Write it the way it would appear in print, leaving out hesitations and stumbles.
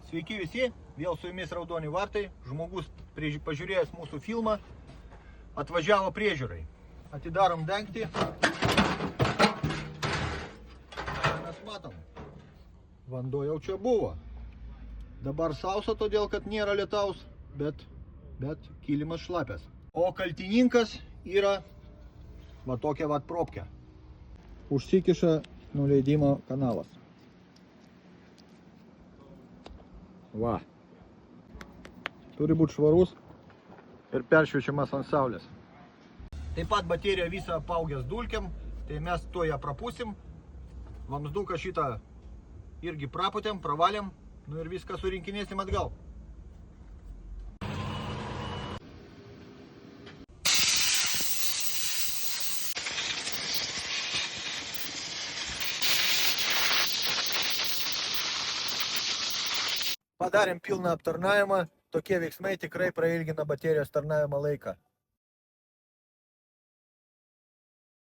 Sveiki visi, vėl su jumis Raudoni vartai. Žmogus pažiūrėjęs mūsų filmą atvažiavo priežiūrai. Atidarom dangtį. Mes matom, vanduo jau čia buvo. Dabar sausa, todėl kad nėra lietaus, bet kilimas šlapias. O kaltininkas yra va tokia va propkė. Užsikiša nuleidimo kanalas. Va. Turi būti švarus ir peršviečiamas ant saulės. Taip pat baterija visą apaugęs dulkiam, tai mes to ją prapusim. Vamsduką šitą irgi praputėm, pravalėm, nu ir viską surinkinėsim atgal. Padarėm pilną aptarnavimą, tokie veiksmai tikrai prailgina baterijos tarnavimo laiką.